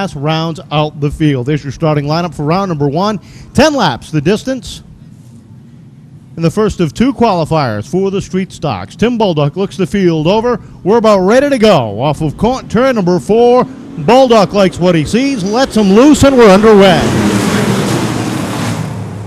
pass rounds out the field. There's your starting lineup for round number 1. 10 laps, the distance. In the first of 2 qualifiers for the street stocks. Tim Baldock looks the field over. We're about ready to go. Off of turn number 4. Baldock likes what he sees, lets him loose, and we're underway.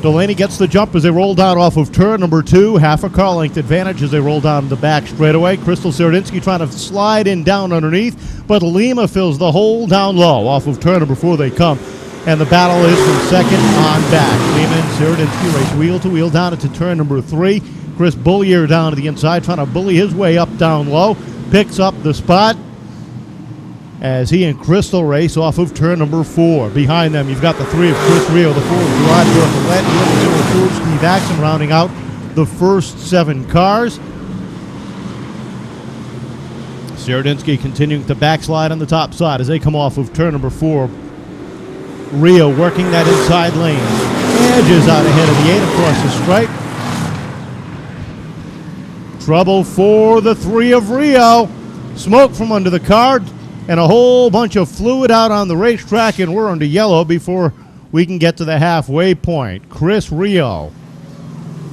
Delaney gets the jump as they roll down off of turn number 2. Half a car length advantage as they roll down the back straightaway. Crystal Sierodinsky trying to slide in down underneath, but Lima fills the hole down low. Off of turn number 4 they come, and the battle is from second on back. Lima and Sierodinsky race wheel to wheel down into turn number 3. Chris Bullier down to the inside, trying to bully his way up down low. Picks up the spot as he and Crystal race off of turn number 4. Behind them, you've got the 3 of Chris Rio, the 4 of Gerard Berthollet, the 0 of Steve Axon rounding out the first 7 cars. Sierodinsky continuing to backslide on the top side as they come off of turn number 4. Rio working that inside lane. Edges out ahead of the 8 across the stripe. Trouble for the 3 of Rio. Smoke from under the car, and a whole bunch of fluid out on the racetrack, and we're under yellow before we can get to the halfway point. Chris Rio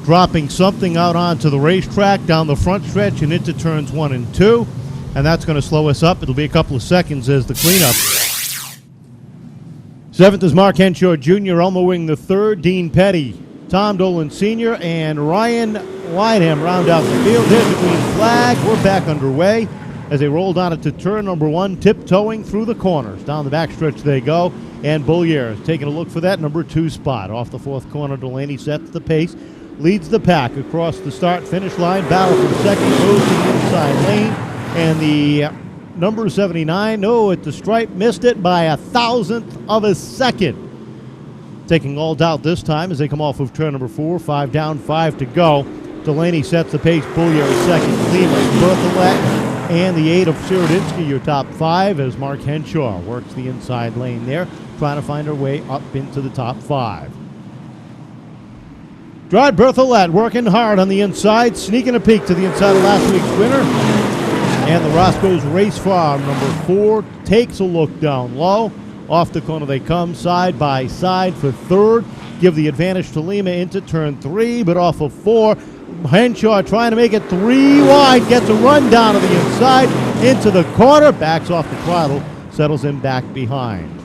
dropping something out onto the racetrack down the front stretch and into turns 1 and 2, and that's going to slow us up. It'll be a couple of seconds as the cleanup. 7th is Mark Henshaw Jr., Elmer Wing the 3rd, Dean Petty, Tom Dolan Sr., and Ryan Whiteham round out the field. There's the green flag. We're back underway as they roll down into turn number 1, tiptoeing through the corners. Down the backstretch they go, and Bullier is taking a look for that number 2 spot. Off the 4th corner, Delaney sets the pace, leads the pack across the start-finish line. Battle for second, goes to the inside lane, and the number 79, at the stripe, missed it by 1,000th of a second. Taking all doubt this time as they come off of turn number 4, 5 down, 5 to go. Delaney sets the pace, Bullier second, Lima, Berthollet, and the 8 of Sierodinsky, your top 5, as Mark Henshaw works the inside lane there, trying to find her way up into the top 5. Gerard Berthollet working hard on the inside, sneaking a peek to the inside of last week's winner. And the Roscoe's Race Farm, number 4, takes a look down low. Off the corner they come, side by side for 3rd. Give the advantage to Lima into turn 3, but off of 4. Henshaw trying to make it 3 wide, gets a run down to the inside, into the corner, backs off the throttle, settles in back behind.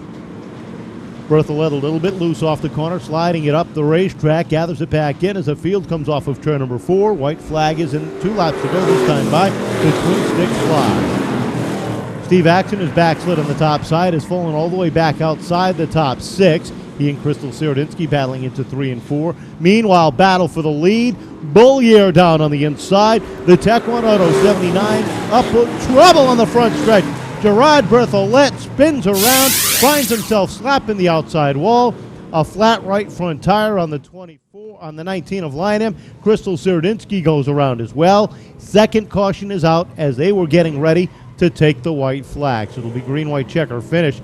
Berthollet a little bit loose off the corner, sliding it up the racetrack, gathers it back in as the field comes off of turn number 4. White flag is in, 2 laps to go this time by the twin stick slide. Steve Axon is backslid on the top side, has fallen all the way back outside the top 6. He and Crystal Sierodinsky battling into 3 and 4. Meanwhile, battle for the lead. Bullier down on the inside. The Tech 1 Auto 79 up trouble on the front stretch. Gerard Berthollet spins around, finds himself slapping the outside wall. A flat right front tire on the 24, on the 19 of Lynham. Crystal Sierodinsky goes around as well. Second caution is out as they were getting ready to take the white flag. So it'll be green-white checker finish.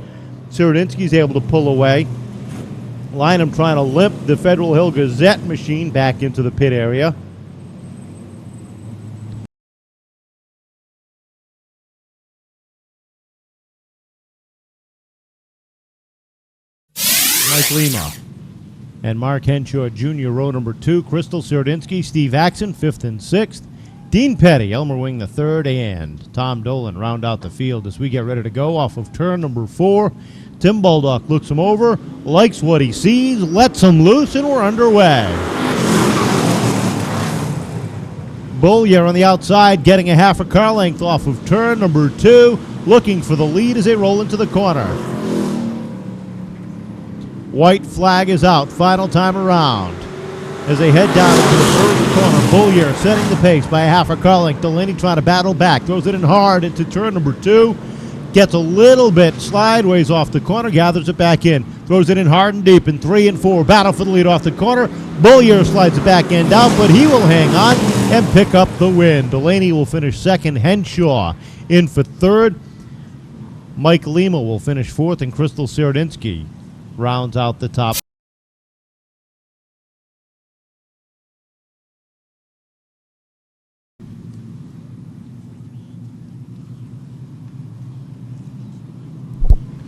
Sierodinsky's able to pull away. Lynham trying to limp the Federal Hill Gazette machine back into the pit area. Mike Lima and Mark Henshaw Jr. row number 2. Crystal Sierodinsky, Steve Axon 5th and 6th. Dean Petty, Elmer Wing the 3rd, and Tom Dolan round out the field as we get ready to go off of turn number 4. Tim Baldock looks him over, likes what he sees, lets him loose, and we're underway. Bullier on the outside, getting a half a car length off of turn number 2, looking for the lead as they roll into the corner. White flag is out, final time around. As they head down into the first corner, Bullier setting the pace by a half a car length. Delaney trying to battle back, throws it in hard into turn number 2. Gets a little bit sideways off the corner, gathers it back in, throws it in hard and deep in 3 and 4. Battle for the lead off the corner. Bullier slides the back end out, but he will hang on and pick up the win. Delaney will finish 2nd. Henshaw in for 3rd. Mike Lima will finish 4th, and Crystal Sierodinsky rounds out the top.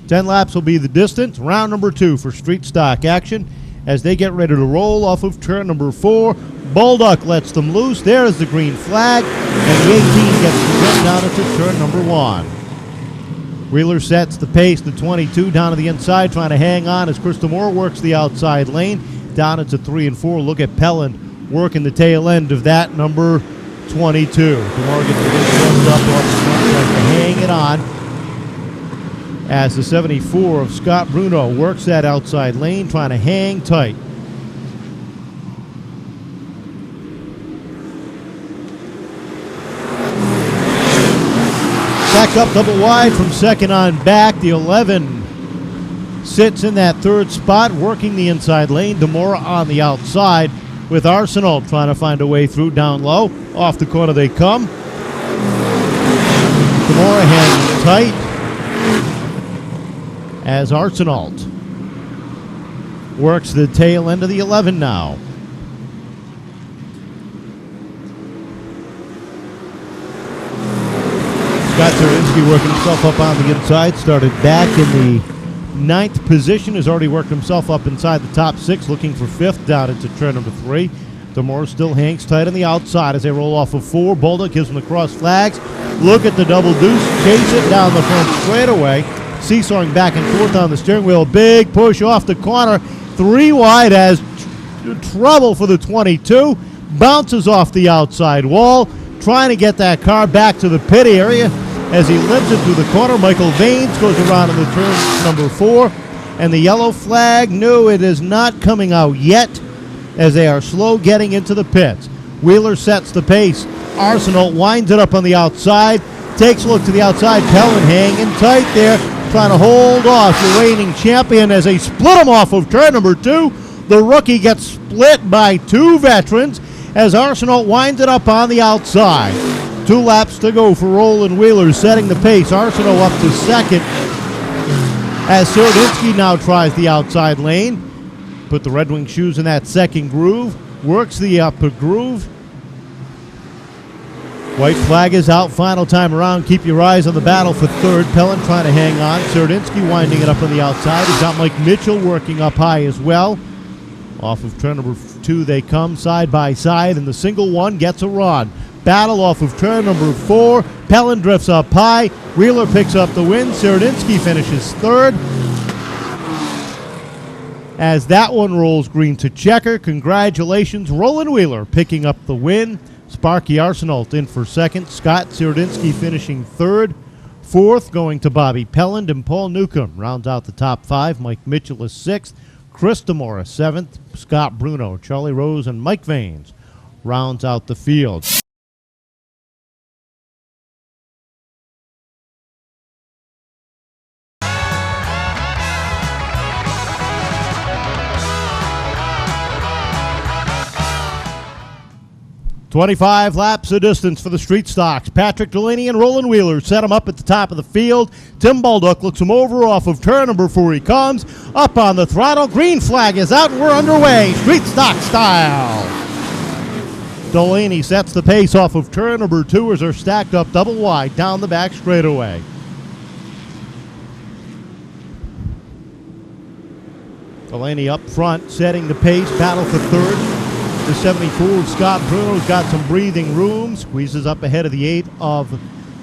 10 laps will be the distance. Round number 2 for street stock action as they get ready to roll off of turn number 4. Baldock lets them loose. There is the green flag, and the 18 gets the run down into turn number 1. Wheeler sets the pace. The 22 down to the inside, trying to hang on as Krista Moore works the outside lane. Down into 3 and 4. Look at Pelland working the tail end of that number 22. DeMore gets the wheel up off the front, trying to hang it on as the 74 of Scott Bruno works that outside lane, trying to hang tight. Back up double wide from second on back. The 11 sits in that third spot, working the inside lane. DeMora on the outside with Arsenal trying to find a way through down low. Off the corner they come. DeMora hangs tight as Arsenal works the tail end of the 11 now. Scott Zerinsky working himself up on the inside. Started back in the 9th position. Has already worked himself up inside the top 6, looking for 5th down into turn number 3. DeMore still hangs tight on the outside as they roll off of 4. Baldock gives them the cross flags. Look at the double deuce. Chase it down the front straightaway. Seesawing back and forth on the steering wheel. Big push off the corner. 3 wide as trouble for the 22. Bounces off the outside wall. Trying to get that car back to the pit area as he limps it through the corner. Michael Vaines goes around in the turn number 4. And the yellow flag, no, it is not coming out yet as they are slow getting into the pits. Wheeler sets the pace. Arsenal winds it up on the outside. Takes a look to the outside. Pelland hanging tight there, trying to hold off the reigning champion as they split him off of turn number 2. The rookie gets split by 2 veterans as Arsenal winds it up on the outside. 2 laps to go for Roland Wheeler, setting the pace. Arsenal up to second as Serdinsky now tries the outside lane. Put the Red Wing shoes in that second groove. Works the upper groove. White flag is out. Final time around. Keep your eyes on the battle for third. Pelland trying to hang on. Serdinsky winding it up on the outside. He's got Mike Mitchell working up high as well. Off of turn number 2 they come side by side, and the single one gets a run. Battle off of turn number 4. Pelland drifts up high. Wheeler picks up the win. Serdinsky finishes third. As that one rolls green to checker. Congratulations, Roland Wheeler picking up the win. Sparky Arsenault in for second. Scott Serdinsky finishing third. Fourth going to Bobby Pelland, and Paul Newcomb rounds out the top 5. Mike Mitchell is 6th. Chris DeMora 7th. Scott Bruno, Charlie Rose, and Mike Vaines rounds out the field. "25 laps of distance for the street stocks. Patrick Delaney and Roland Wheeler set him up at the top of the field. Tim Baldock looks him over off of turn number 4. He comes up on the throttle. Green flag is out and we're underway. Street stock style. Delaney sets the pace off of turn number 2 as they're stacked up double wide down the back straightaway. Delaney up front setting the pace. Battle for third. The 74 Scott Bruno's got some breathing room. Squeezes up ahead of the 8 of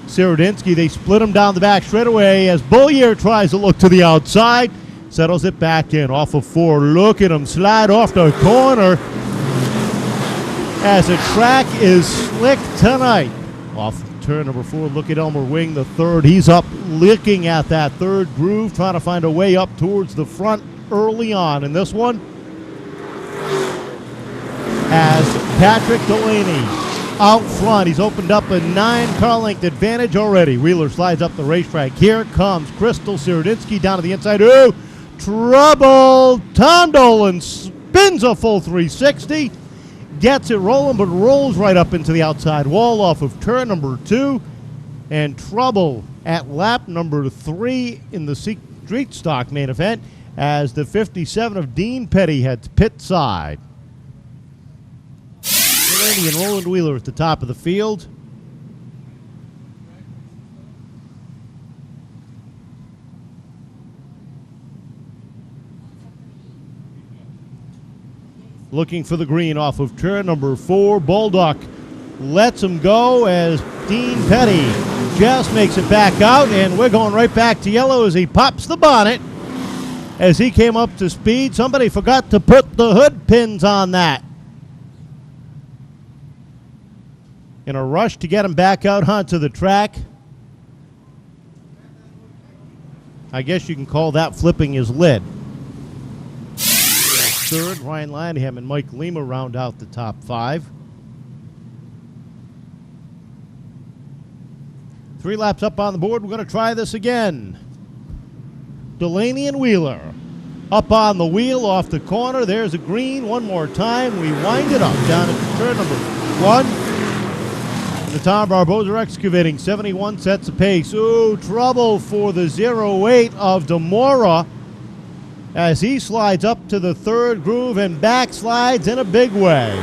Serdinsky. They split him down the back straightaway as Bollier tries to look to the outside. Settles it back in off of 4. Look at him slide off the corner as the track is slick tonight. Off turn number 4, look at Elmer Wing, the third. He's up looking at that third groove, trying to find a way up towards the front early on in this one. As Patrick Delaney out front, he's opened up a 9-car length advantage already. Wheeler slides up the racetrack. Here comes Crystal Serdinsky down to the inside. Ooh, trouble. Tom Dolan spins a full 360, gets it rolling, but rolls right up into the outside wall off of turn number 2. And trouble at lap number 3 in the street stock main event as the 57 of Dean Petty heads pit side. Delaney and Roland Wheeler at the top of the field. looking for the green off of turn number 4. Bulldog lets him go as Dean Petty just makes it back out, and we're going right back to yellow as he pops the bonnet. As he came up to speed, somebody forgot to put the hood pins on that. In a rush to get him back out onto the track. I guess you can call that flipping his lid. Third, Ryan Lanham and Mike Lima round out the top 5. 3 laps up on the board. We're going to try this again. Delaney and Wheeler up on the wheel off the corner. There's a green. One more time. We wind it up down at turn number 1. And the Tom Barboza Excavating 71 sets the pace. Ooh, trouble for the 08 of DeMora as he slides up to the 3rd groove and backslides in a big way.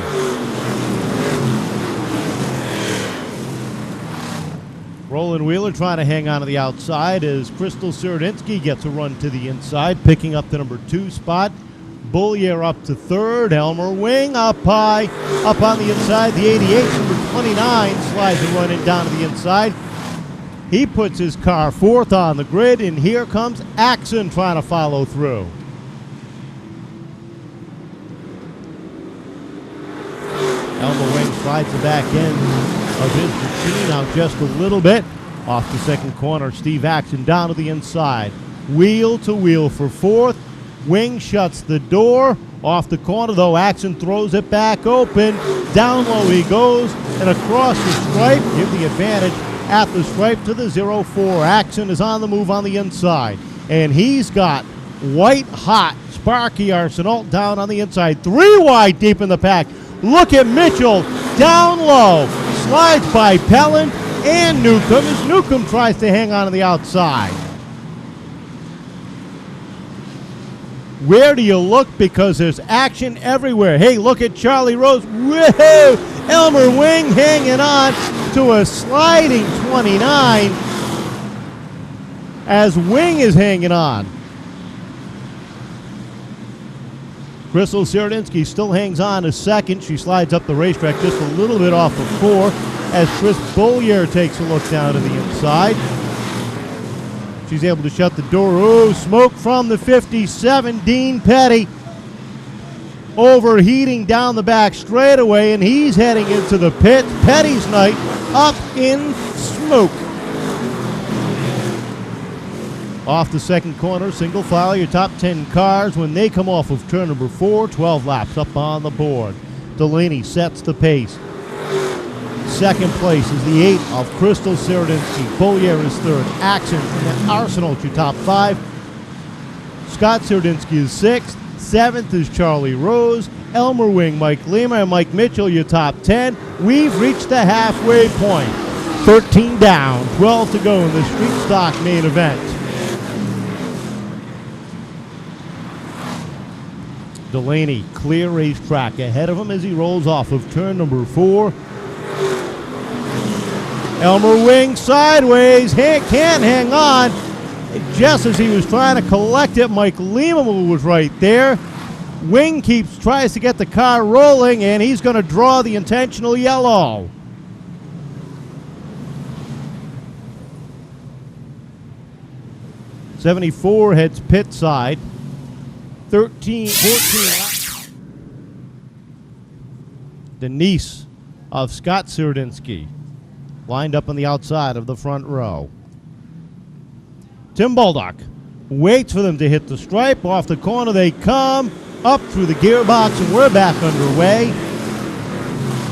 Roland Wheeler trying to hang on to the outside as Crystal Seredinsky gets a run to the inside, picking up the number 2 spot. Bullier up to 3rd. Elmer Wing up high, up on the inside. The 88, number 29, slides and running down to the inside. He puts his car 4th on the grid, and here comes Axon trying to follow through. Elmer Wing slides the back end of his machine out just a little bit. Off the second corner, Steve Axon down to the inside. Wheel to wheel for 4th. Wing shuts the door. Off the corner, though, Axon throws it back open. Down low he goes, and across the stripe, give the advantage at the stripe to the 04. Axon is on the move on the inside, and he's got white-hot Sparky Arsenault down on the inside. 3 wide deep in the pack. Look at Mitchell down low. Slides by Pellin and Newcomb as Newcomb tries to hang on to the outside. Where do you look? Because there's action everywhere. Hey, look at Charlie Rose. Whoa! Elmer Wing hanging on to a sliding 29 as Wing is hanging on. Crystal Seredinsky still hangs on to 2nd. She slides up the racetrack just a little bit off of 4 as Chris Bollier takes a look down to the inside. She's able to shut the door. Oh, smoke from the 57. Dean Petty overheating down the back straightaway, and he's heading into the pit. Petty's night up in smoke. Off the second corner, single file, your top 10 cars when they come off of turn number 4, 12 laps up on the board. Delaney sets the pace. Second place is the 8 of Crystal Seredinsky. Bollier is 3rd. Axon and then Arsenault, your top 5. Scott Seredinsky is 6th. 7th is Charlie Rose. Elmer Wing, Mike Lima, and Mike Mitchell, your top 10. We've reached the halfway point. 13 down, 12 to go in the Street Stock main event. Delaney, clear racetrack ahead of him as he rolls off of turn number 4. Elmer Wing sideways, can't hang on. Just as he was trying to collect it, Mike Lima was right there. Wing tries to get the car rolling, and he's going to draw the intentional yellow. '74 heads pit side. 14. Denise of Scott Seredinsky lined up on the outside of the front row. Tim Baldock waits for them to hit the stripe. Off the corner they come, up through the gearbox, and we're back underway.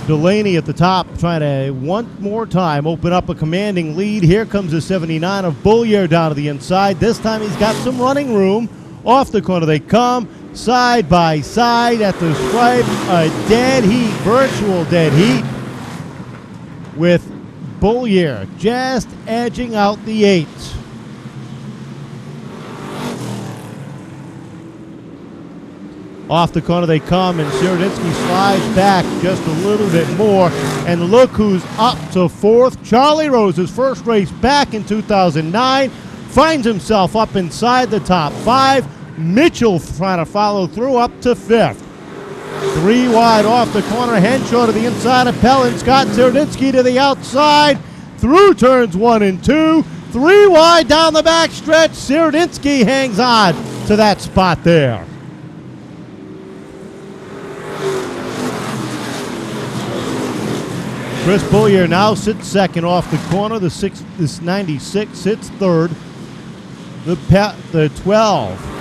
Delaney at the top trying to one more time open up a commanding lead. Here comes the 79 of Bollier down to the inside. This time he's got some running room. Off the corner they come, side by side at the stripe. A dead heat, virtual dead heat, with Bollier just edging out the 8. Off the corner they come, and Seredinsky slides back just a little bit more. And look who's up to 4th. Charlie Rose, his first race back in 2009, finds himself up inside the top 5. Mitchell trying to follow through up to 5th. 3 wide off the corner. Henshaw to the inside of Pellin. Scott Serditsky to the outside. Through turns 1 and 2. 3 wide down the back stretch. Serditsky hangs on to that spot there. Chris Bullier now sits second off the corner. This 96 sits third. The 12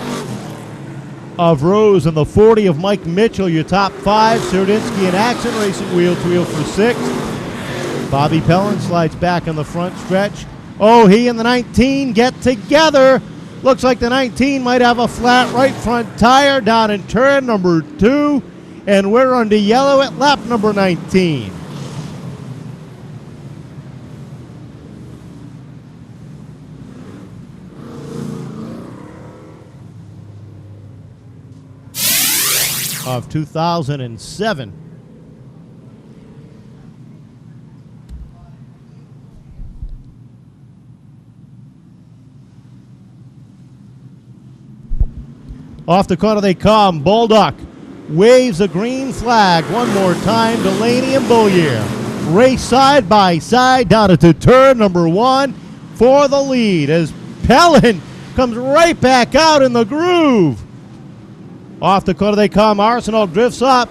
of Rose and the 40 of Mike Mitchell, your top 5. Serditsky and Accent racing wheel to wheel for 6th. Bobby Pellin slides back on the front stretch. Oh, he and the 19 get together. Looks like the 19 might have a flat right front tire down in turn number 2. And we're under yellow at lap number 19. Of 2007. Off the corner they come. Bolduc waves a green flag one more time. Delaney and Bullier race side by side down into turn number 1 for the lead as Pellin comes right back out in the groove. Off the corner they come. Arsenal drifts up,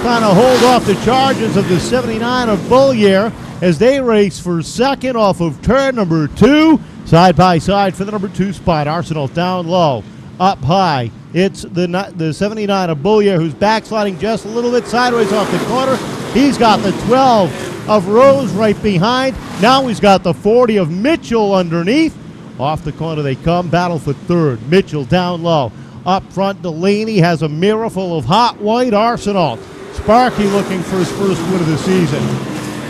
trying to hold off the charges of the 79 of Bullier as they race for second off of turn number 2. Side by side for the number 2 spot. Arsenal down low, up high. It's the 79 of Bullier who's backsliding just a little bit sideways off the corner. He's got the 12 of Rose right behind. Now he's got the 40 of Mitchell underneath. Off the corner they come. Battle for third. Mitchell down low. Up front, Delaney has a mirror full of hot white Arsenal. Sparky looking for his first win of the season.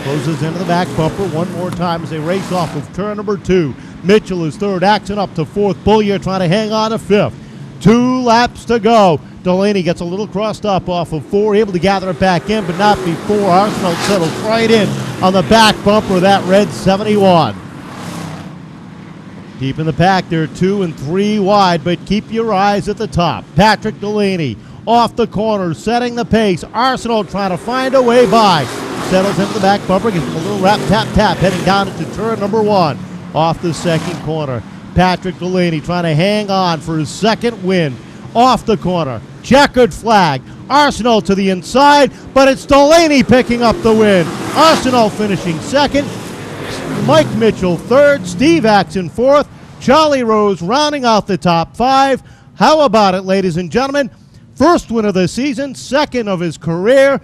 Closes into the back bumper one more time as they race off of turn number 2. Mitchell is third, Accent up to 4th. Bullier trying to hang on to 5th. 2 laps to go. Delaney gets a little crossed up off of 4, able to gather it back in, but not before Arsenal settles right in on the back bumper of that red 71. Deep in the pack there, 2 and 3 wide, but keep your eyes at the top. Patrick Delaney off the corner, setting the pace. Arsenal trying to find a way by. Settles into the back bumper, gets a little rap, tap, tap, heading down into turn number 1. Off the second corner. Patrick Delaney trying to hang on for his second win. Off the corner. Checkered flag. Arsenal to the inside, but it's Delaney picking up the win. Arsenal finishing second. Mike Mitchell third, Steve Accent 4th, Charlie Rose rounding out the top 5. How about it, ladies and gentlemen? First win of the season, second of his career.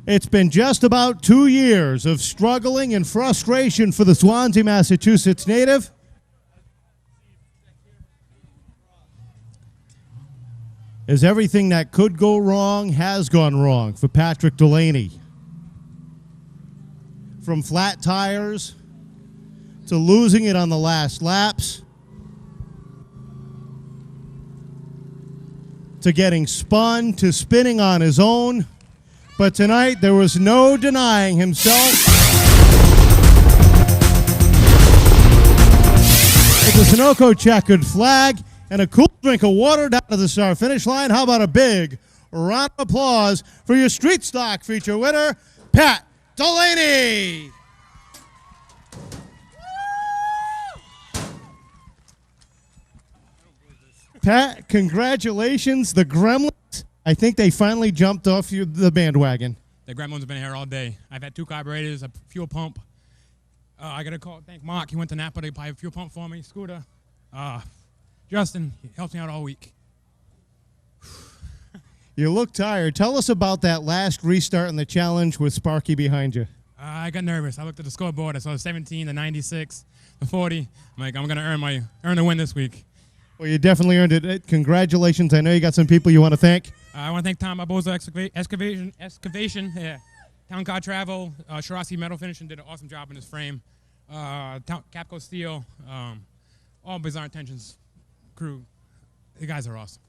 It's been just about 2 years of struggling and frustration for the Swansea, Massachusetts native. As everything that could go wrong has gone wrong for Patrick Delaney. From flat tires to losing it on the last laps to getting spun to spinning on his own. But tonight, there was no denying himself. With the Sunoco checkered flag and a cool drink of water down to the start finish line, how about a big round of applause for your Street Stock feature winner, Pat Delaney. Pat, congratulations. The Gremlins, I think they finally jumped off the bandwagon. The Gremlins have been here all day. I've had 2 carburetors, a fuel pump. I got to thank Mark. He went to Napa to buy a fuel pump for me. Scooter. Justin, he helps me out all week. You look tired. Tell us about that last restart in the challenge with Sparky behind you. I got nervous. I looked at the scoreboard. I saw 17, the 96, the 40. I'm like, I'm going to earn the win this week. Well, you definitely earned it. Congratulations. I know you got some people you want to thank. I want to thank Tom Barboza Excavation, yeah. Town Car Travel, Shirasi Metal Finishing did an awesome job in his frame. Capco Steel, all Bizarre Intentions crew. You guys are awesome.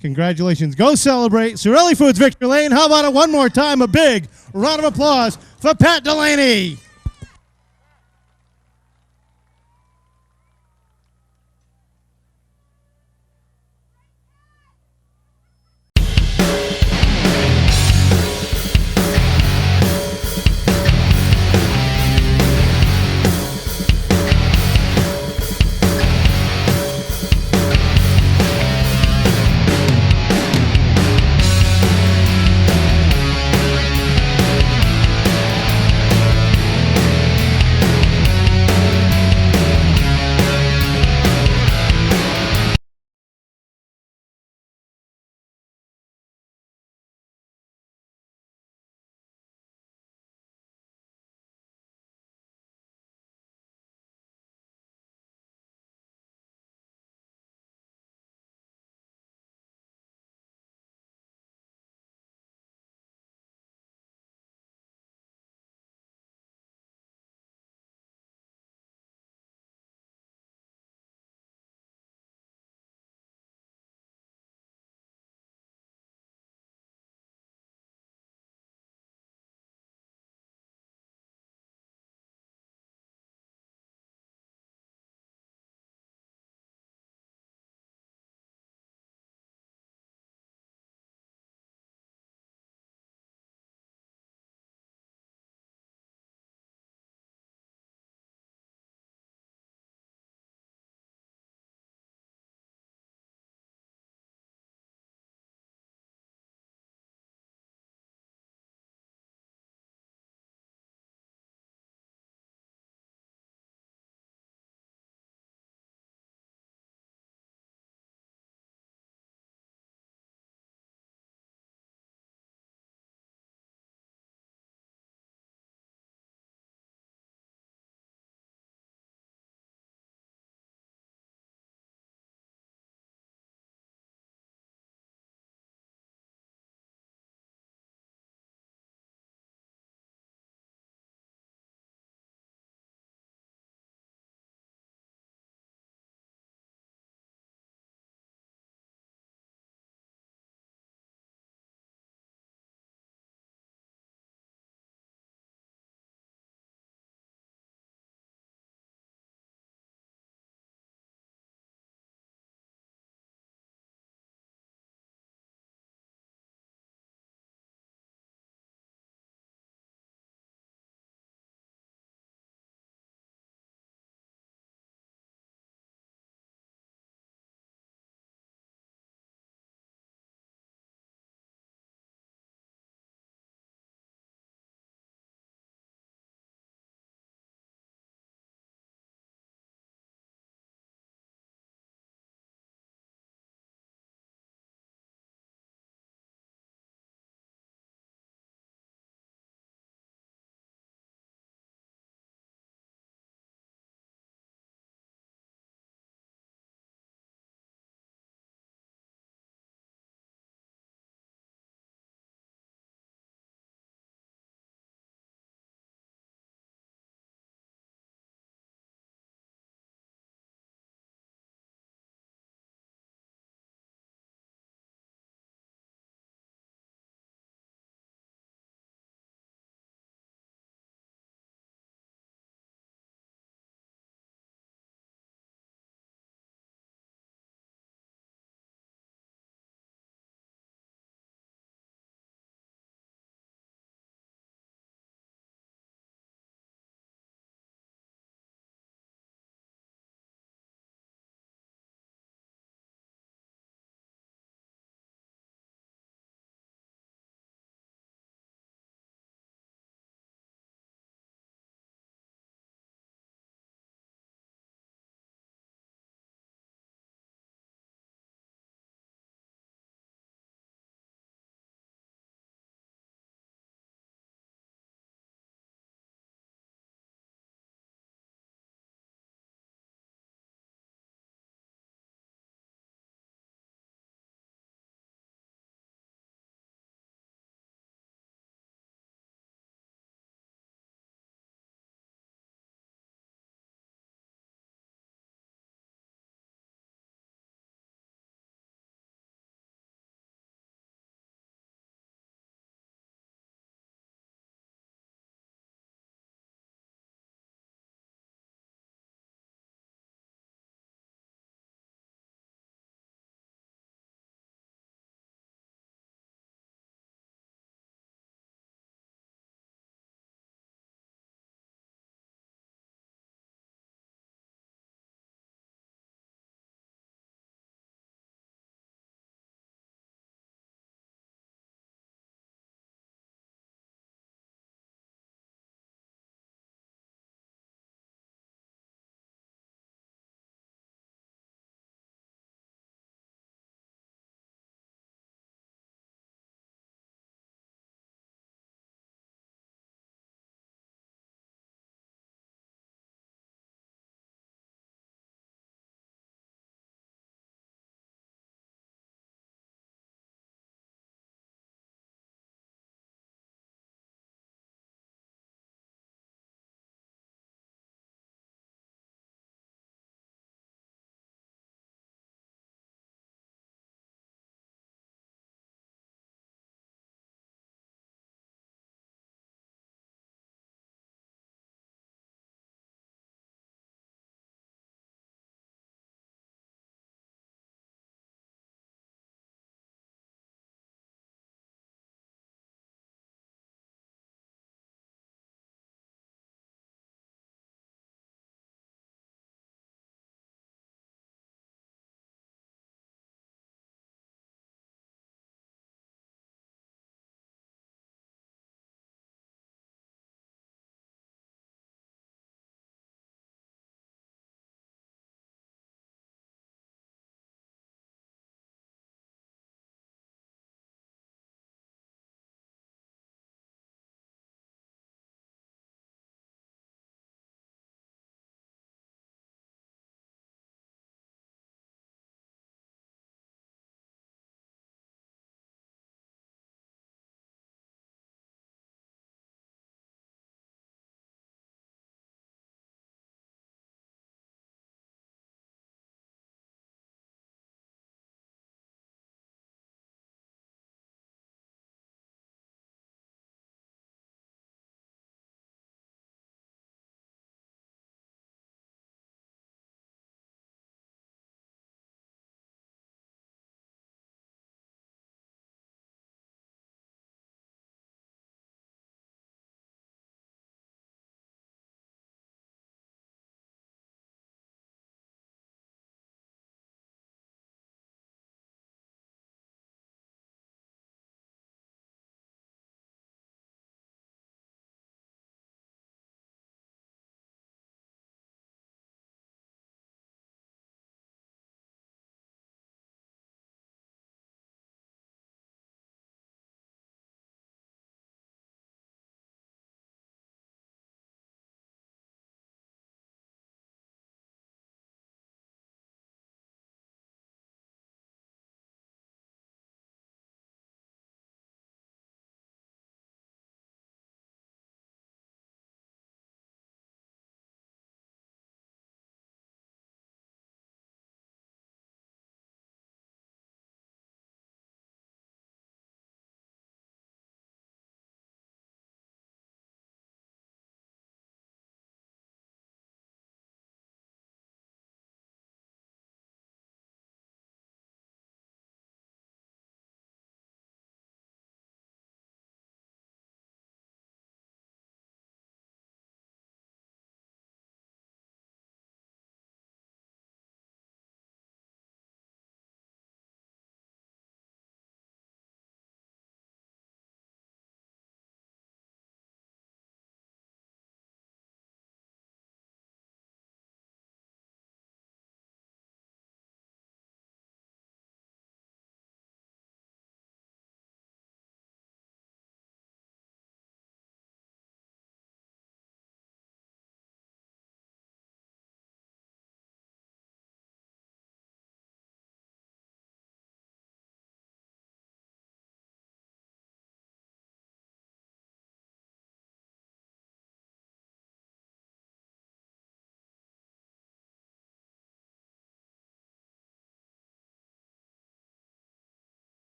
Congratulations. Go celebrate. Sorelli Foods Victory Lane. How about it one more time? A big round of applause for Pat Delaney.